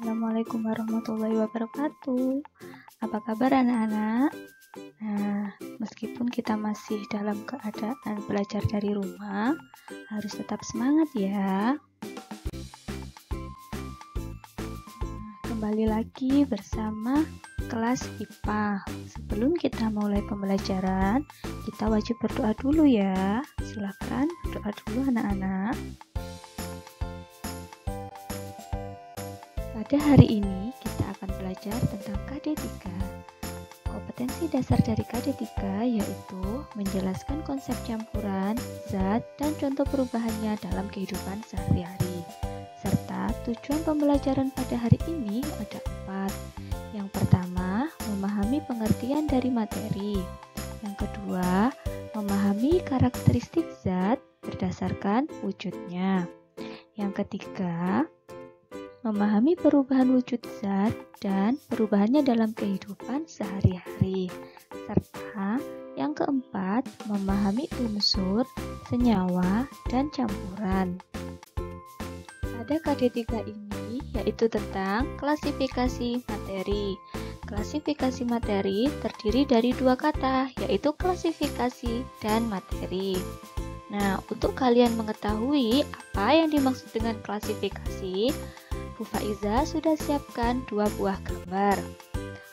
Assalamualaikum warahmatullahi wabarakatuh. Apa kabar anak-anak? Nah, meskipun kita masih dalam keadaan belajar dari rumah, harus tetap semangat ya. Kembali lagi bersama kelas IPA. Sebelum kita mulai pembelajaran, kita wajib berdoa dulu ya. Silakan berdoa dulu anak-anak. Pada hari ini kita akan belajar tentang KD3. Kompetensi dasar dari KD3 yaitu menjelaskan konsep campuran, zat, dan contoh perubahannya dalam kehidupan sehari-hari. Serta tujuan pembelajaran pada hari ini ada 4. Yang pertama, memahami pengertian dari materi. Yang kedua, memahami karakteristik zat berdasarkan wujudnya. Yang ketiga, memahami perubahan wujud zat dan perubahannya dalam kehidupan sehari-hari. Serta yang keempat, memahami unsur, senyawa, dan campuran. Pada KD3 ini yaitu tentang klasifikasi materi. Klasifikasi materi terdiri dari 2 kata, yaitu klasifikasi dan materi. Nah, untuk kalian mengetahui apa yang dimaksud dengan klasifikasi, Bu Faiza sudah siapkan 2 buah gambar.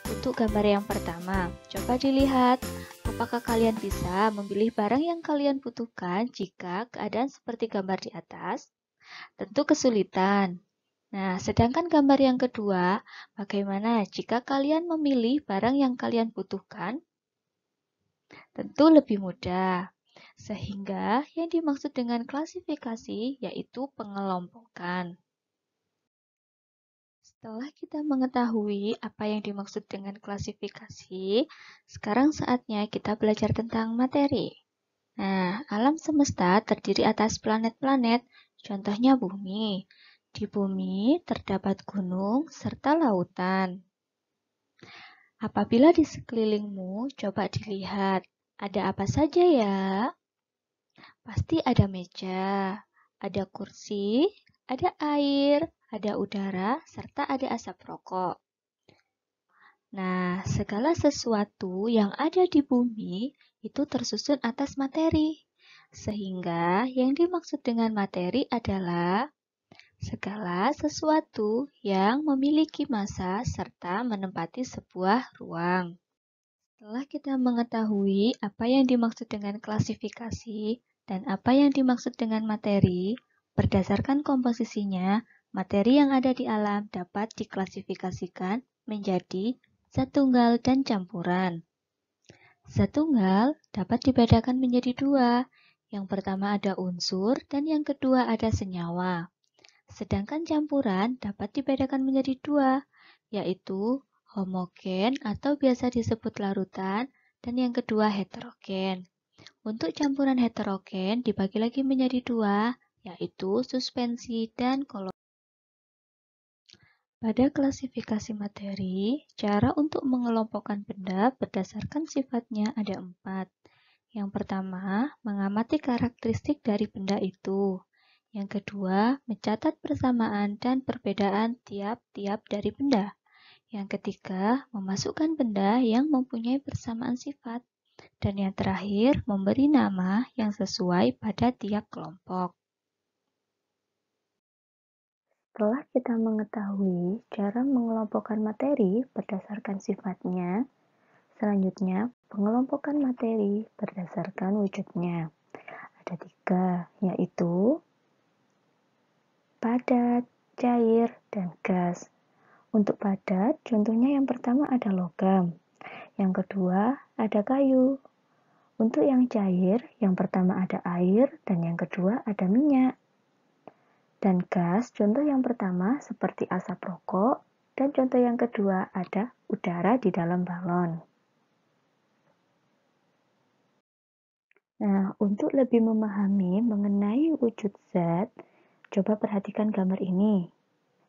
Untuk gambar yang pertama, coba dilihat apakah kalian bisa memilih barang yang kalian butuhkan jika keadaan seperti gambar di atas? Tentu kesulitan. Nah, sedangkan gambar yang kedua, bagaimana jika kalian memilih barang yang kalian butuhkan? Tentu lebih mudah. Sehingga yang dimaksud dengan klasifikasi yaitu pengelompokan. Setelah kita mengetahui apa yang dimaksud dengan klasifikasi, sekarang saatnya kita belajar tentang materi. Nah, alam semesta terdiri atas planet-planet, contohnya bumi. Di bumi terdapat gunung serta lautan. Apabila di sekelilingmu, coba dilihat, ada apa saja ya? Pasti ada meja, ada kursi, ada air, ada udara, serta ada asap rokok. Nah, segala sesuatu yang ada di bumi itu tersusun atas materi. Sehingga yang dimaksud dengan materi adalah segala sesuatu yang memiliki massa serta menempati sebuah ruang. Setelah kita mengetahui apa yang dimaksud dengan klasifikasi dan apa yang dimaksud dengan materi, berdasarkan komposisinya, materi yang ada di alam dapat diklasifikasikan menjadi zat tunggal dan campuran. Zat tunggal dapat dibedakan menjadi 2. Yang pertama ada unsur dan yang kedua ada senyawa. Sedangkan campuran dapat dibedakan menjadi 2, yaitu homogen atau biasa disebut larutan dan yang kedua heterogen. Untuk campuran heterogen dibagi lagi menjadi 2, yaitu suspensi dan koloni. Pada klasifikasi materi, cara untuk mengelompokkan benda berdasarkan sifatnya ada 4. Yang pertama, mengamati karakteristik dari benda itu. Yang kedua, mencatat persamaan dan perbedaan tiap-tiap dari benda. Yang ketiga, memasukkan benda yang mempunyai persamaan sifat. Dan yang terakhir, memberi nama yang sesuai pada tiap kelompok. Setelah kita mengetahui cara mengelompokkan materi berdasarkan sifatnya, selanjutnya pengelompokan materi berdasarkan wujudnya. Ada 3, yaitu padat, cair, dan gas. Untuk padat, contohnya yang pertama ada logam, yang kedua ada kayu. Untuk yang cair, yang pertama ada air, dan yang kedua ada minyak. Dan gas, contoh yang pertama seperti asap rokok, dan contoh yang kedua ada udara di dalam balon. Nah, untuk lebih memahami mengenai wujud zat, coba perhatikan gambar ini.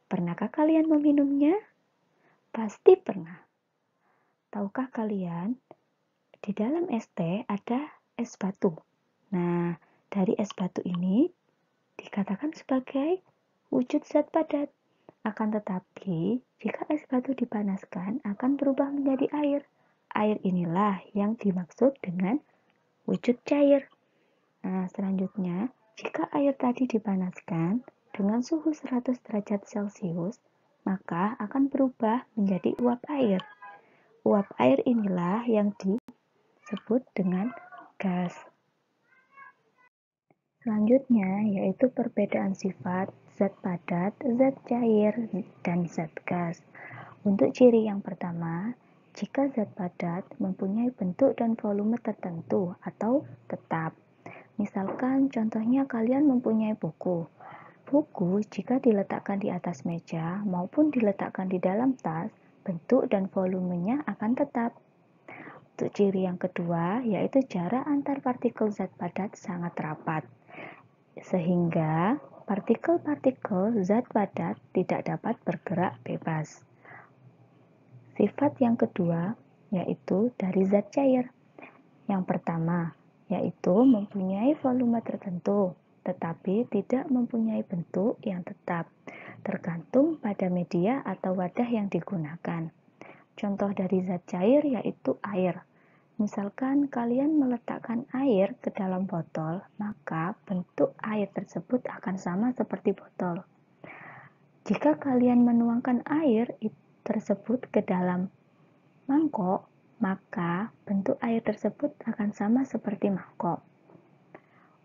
Pernahkah kalian meminumnya? Pasti pernah. Tahukah kalian, di dalam es teh ada es batu. Nah, dari es batu ini dikatakan sebagai wujud zat padat. Akan tetapi, jika es batu dipanaskan akan berubah menjadi air. Air inilah yang dimaksud dengan wujud cair. Nah, selanjutnya, jika air tadi dipanaskan dengan suhu 100 derajat Celcius, maka akan berubah menjadi uap air. Uap air inilah yang disebut dengan gas. Selanjutnya, yaitu perbedaan sifat zat padat, zat cair, dan zat gas. Untuk ciri yang pertama, jika zat padat mempunyai bentuk dan volume tertentu atau tetap. Misalkan contohnya kalian mempunyai buku. Buku jika diletakkan di atas meja maupun diletakkan di dalam tas, bentuk dan volumenya akan tetap. Untuk ciri yang kedua, yaitu jarak antar partikel zat padat sangat rapat, sehingga partikel-partikel zat padat tidak dapat bergerak bebas. Sifat yang kedua, yaitu dari zat cair. Yang pertama, yaitu mempunyai volume tertentu, tetapi tidak mempunyai bentuk yang tetap, tergantung pada media atau wadah yang digunakan. Contoh dari zat cair yaitu air. Misalkan kalian meletakkan air ke dalam botol, maka bentuk air tersebut akan sama seperti botol. Jika kalian menuangkan air tersebut ke dalam mangkok, maka bentuk air tersebut akan sama seperti mangkok.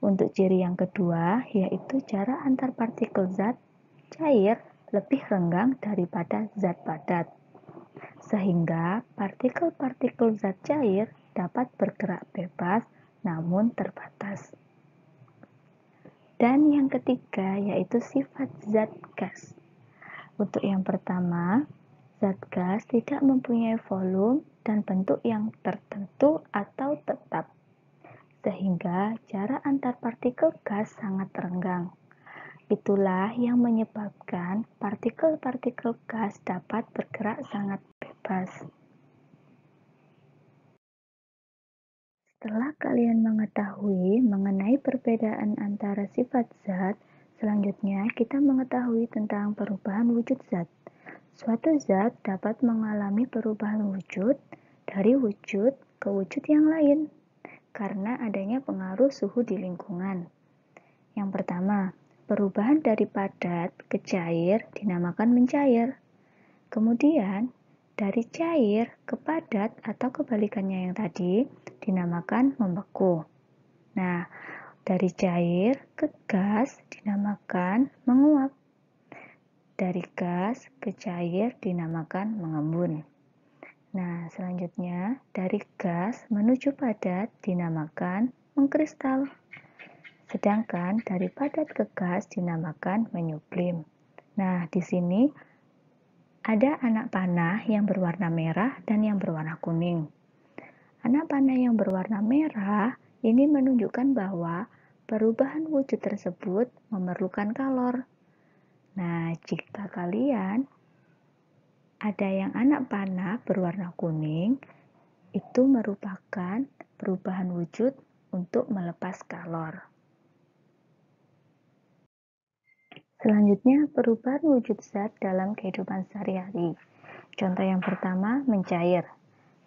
Untuk ciri yang kedua, yaitu jarak antar partikel zat cair lebih renggang daripada zat padat, sehingga partikel-partikel zat cair dapat bergerak bebas namun terbatas. Dan yang ketiga yaitu sifat zat gas. Untuk yang pertama, zat gas tidak mempunyai volume dan bentuk yang tertentu atau tetap, sehingga jarak antar partikel gas sangat renggang. Itulah yang menyebabkan partikel-partikel gas dapat bergerak sangat bebas. Setelah kalian mengetahui mengenai perbedaan antara sifat zat, selanjutnya kita mengetahui tentang perubahan wujud zat. Suatu zat dapat mengalami perubahan wujud dari wujud ke wujud yang lain karena adanya pengaruh suhu di lingkungan. Yang pertama, perubahan dari padat ke cair dinamakan mencair. Kemudian, dari cair ke padat atau kebalikannya yang tadi dinamakan membeku. Nah, dari cair ke gas dinamakan menguap. Dari gas ke cair dinamakan mengembun. Nah, selanjutnya dari gas menuju padat dinamakan mengkristal. Sedangkan dari padat ke gas dinamakan menyublim. Nah, di sini ada anak panah yang berwarna merah dan yang berwarna kuning. Anak panah yang berwarna merah ini menunjukkan bahwa perubahan wujud tersebut memerlukan kalor. Nah, jika kalian ada yang anak panah berwarna kuning, itu merupakan perubahan wujud untuk melepas kalor. Selanjutnya, perubahan wujud zat dalam kehidupan sehari-hari. Contoh yang pertama, mencair,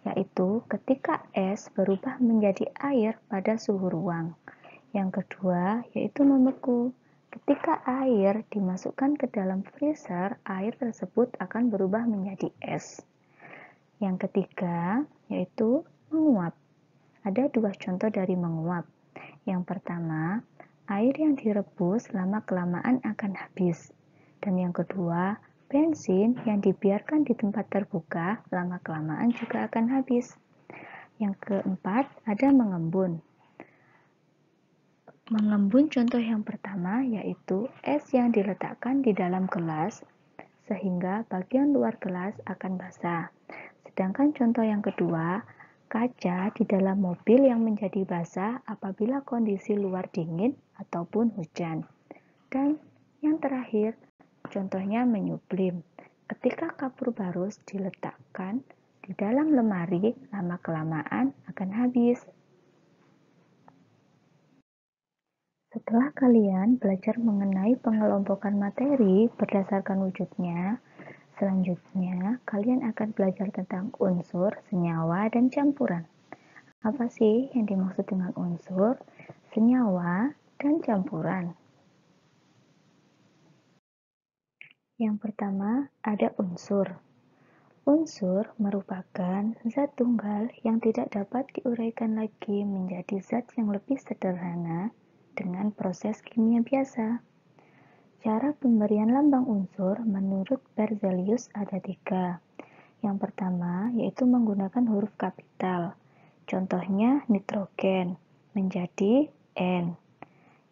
yaitu ketika es berubah menjadi air pada suhu ruang. Yang kedua, yaitu membeku. Ketika air dimasukkan ke dalam freezer, air tersebut akan berubah menjadi es. Yang ketiga, yaitu menguap. Ada dua contoh dari menguap. Yang pertama, air yang direbus lama-kelamaan akan habis. Dan yang kedua, bensin yang dibiarkan di tempat terbuka lama-kelamaan juga akan habis. Yang keempat, ada mengembun. Mengembun contoh yang pertama yaitu es yang diletakkan di dalam gelas sehingga bagian luar gelas akan basah. Sedangkan contoh yang kedua, kaca di dalam mobil yang menjadi basah apabila kondisi luar dingin ataupun hujan. Dan yang terakhir, contohnya menyublim. Ketika kapur barus diletakkan di dalam lemari, lama-kelamaan akan habis. Setelah kalian belajar mengenai pengelompokan materi berdasarkan wujudnya, selanjutnya kalian akan belajar tentang unsur, senyawa, dan campuran. Apa sih yang dimaksud dengan unsur, senyawa, dan campuran? Yang pertama, ada unsur. Unsur merupakan zat tunggal yang tidak dapat diuraikan lagi menjadi zat yang lebih sederhana dengan proses kimia biasa. Cara pemberian lambang unsur menurut Berzelius ada 3. Yang pertama yaitu menggunakan huruf kapital. Contohnya nitrogen menjadi N.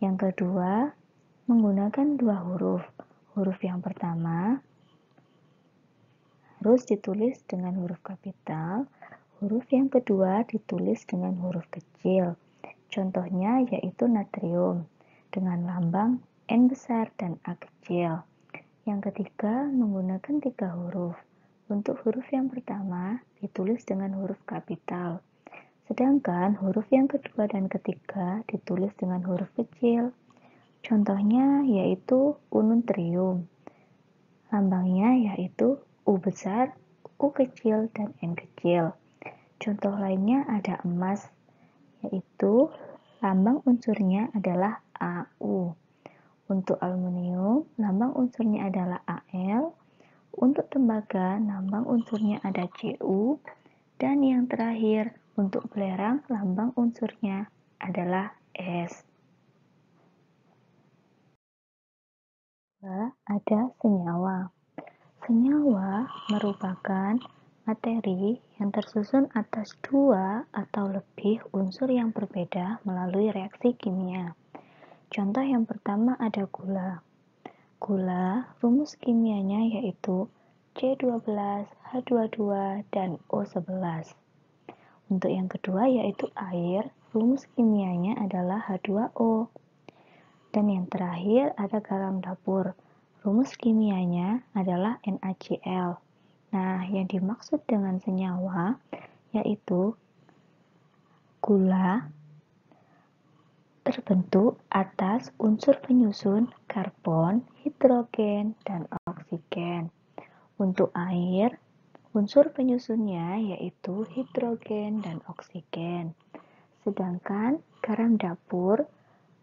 Yang kedua menggunakan 2 huruf. Huruf yang pertama harus ditulis dengan huruf kapital, huruf yang kedua ditulis dengan huruf kecil. Contohnya yaitu natrium dengan lambang N besar dan A kecil. Yang ketiga menggunakan 3 huruf. Untuk huruf yang pertama ditulis dengan huruf kapital, sedangkan huruf yang kedua dan ketiga ditulis dengan huruf kecil. Contohnya yaitu ununtrium. Lambangnya yaitu U besar, U kecil, dan N kecil. Contoh lainnya ada emas, yaitu lambang unsurnya adalah AU. Untuk aluminium, lambang unsurnya adalah Al. Untuk tembaga, lambang unsurnya ada Cu. Dan yang terakhir, untuk belerang, lambang unsurnya adalah S. Ada senyawa. Senyawa merupakan materi yang tersusun atas 2 atau lebih unsur yang berbeda melalui reaksi kimia. Contoh yang pertama ada gula. Gula, rumus kimianya yaitu C12, H22, dan O11. Untuk yang kedua yaitu air, rumus kimianya adalah H2O. Dan yang terakhir ada garam dapur. Rumus kimianya adalah NaCl. Nah, yang dimaksud dengan senyawa yaitu gula terbentuk atas unsur penyusun karbon, hidrogen, dan oksigen. Untuk air, unsur penyusunnya yaitu hidrogen dan oksigen. Sedangkan garam dapur,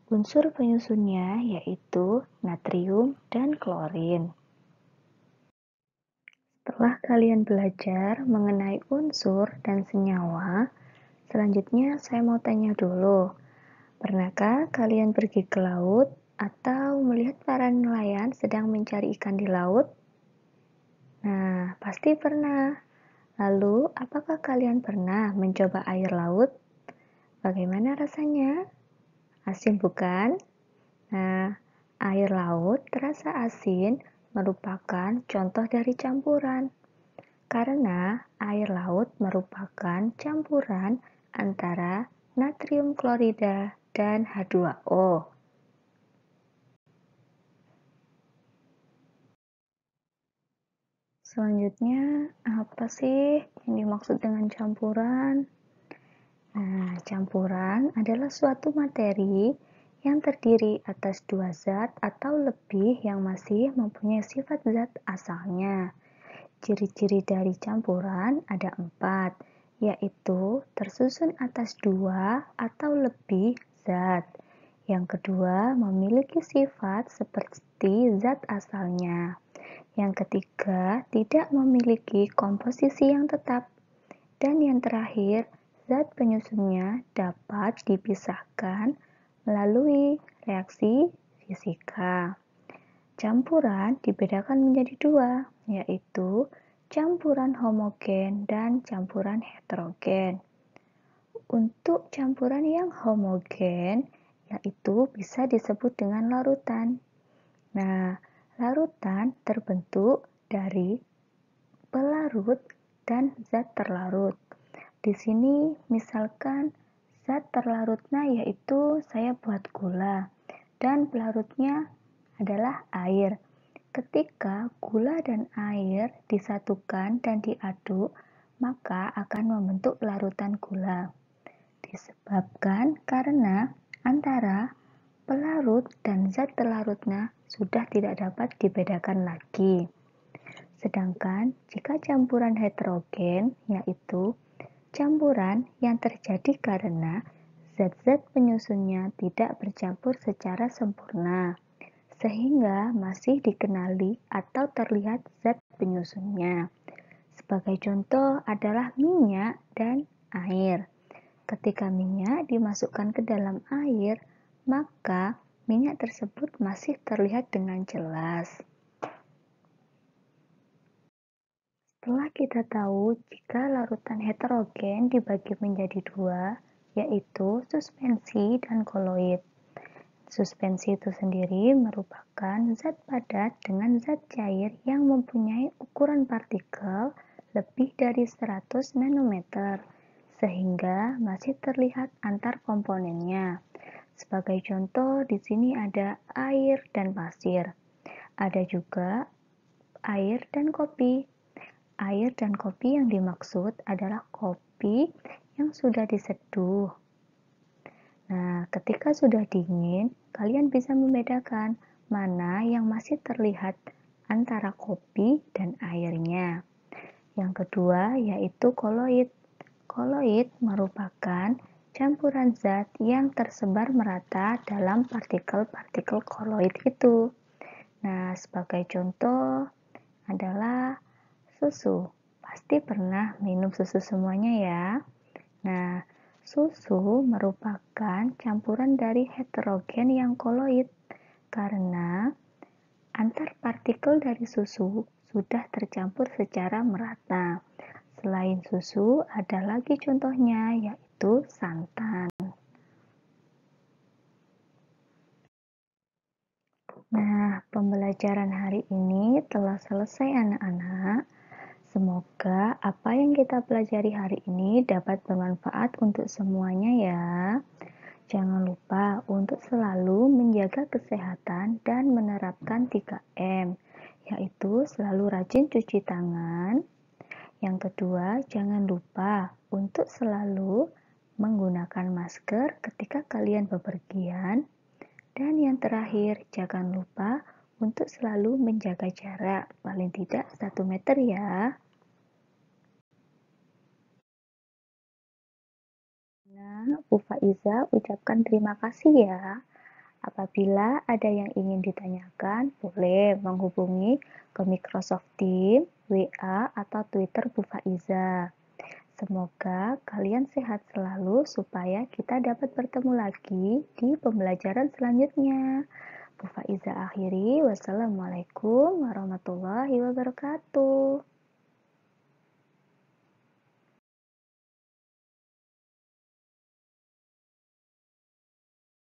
unsur penyusunnya yaitu natrium dan klorin. Setelah kalian belajar mengenai unsur dan senyawa, selanjutnya saya mau tanya dulu, pernahkah kalian pergi ke laut atau melihat para nelayan sedang mencari ikan di laut? Nah, pasti pernah. Lalu, apakah kalian pernah mencoba air laut? Bagaimana rasanya? Asin bukan? Nah, air laut terasa asin merupakan contoh dari campuran. Karena air laut merupakan campuran antara natrium klorida dan H2O. Selanjutnya, apa sih yang dimaksud dengan campuran? Nah, campuran adalah suatu materi yang terdiri atas 2 zat atau lebih yang masih mempunyai sifat zat asalnya. Ciri-ciri dari campuran ada 4, yaitu tersusun atas 2 atau lebih zat. Yang kedua, memiliki sifat seperti zat asalnya. Yang ketiga, tidak memiliki komposisi yang tetap. Dan yang terakhir, zat penyusunnya dapat dipisahkan melalui reaksi fisika. Campuran dibedakan menjadi 2, yaitu campuran homogen dan campuran heterogen. Untuk campuran yang homogen, yaitu bisa disebut dengan larutan. Nah, larutan terbentuk dari pelarut dan zat terlarut. Di sini misalkan zat terlarutnya yaitu saya buat gula dan pelarutnya adalah air. Ketika gula dan air disatukan dan diaduk, maka akan membentuk larutan gula. Disebabkan karena antara Pelarut dan zat pelarutnya sudah tidak dapat dibedakan lagi. Sedangkan jika campuran heterogen, yaitu campuran yang terjadi karena zat-zat penyusunnya tidak bercampur secara sempurna, sehingga masih dikenali atau terlihat zat penyusunnya. Sebagai contoh adalah minyak dan air. Ketika minyak dimasukkan ke dalam air, maka minyak tersebut masih terlihat dengan jelas. Setelah kita tahu jika larutan heterogen dibagi menjadi dua, yaitu suspensi dan koloid. Suspensi itu sendiri merupakan zat padat dengan zat cair yang mempunyai ukuran partikel lebih dari 100 nanometer, sehingga masih terlihat antar komponennya. Sebagai contoh, di sini ada air dan pasir. Ada juga air dan kopi. Air dan kopi yang dimaksud adalah kopi yang sudah diseduh. Nah, ketika sudah dingin, kalian bisa membedakan mana yang masih terlihat antara kopi dan airnya. Yang kedua yaitu koloid. Koloid merupakan campuran zat yang tersebar merata dalam partikel-partikel koloid itu. Nah, sebagai contoh adalah susu. Pasti pernah minum susu semuanya ya. Nah, susu merupakan campuran dari heterogen yang koloid karena antar partikel dari susu sudah tercampur secara merata. Selain susu, ada lagi contohnya yaitu santan. Nah, pembelajaran hari ini telah selesai anak-anak. Semoga apa yang kita pelajari hari ini dapat bermanfaat untuk semuanya ya. Jangan lupa untuk selalu menjaga kesehatan dan menerapkan 3M, yaitu selalu rajin cuci tangan. Yang kedua, jangan lupa untuk selalu menggunakan masker ketika kalian bepergian. Dan yang terakhir, jangan lupa untuk selalu menjaga jarak, paling tidak 1 meter ya. Nah, Bu Faiza ucapkan terima kasih ya. Apabila ada yang ingin ditanyakan, boleh menghubungi ke Microsoft Teams, WA, atau Twitter Bu Faiza. Semoga kalian sehat selalu supaya kita dapat bertemu lagi di pembelajaran selanjutnya. Bu Faiza akhiri, wassalamualaikum warahmatullahi wabarakatuh.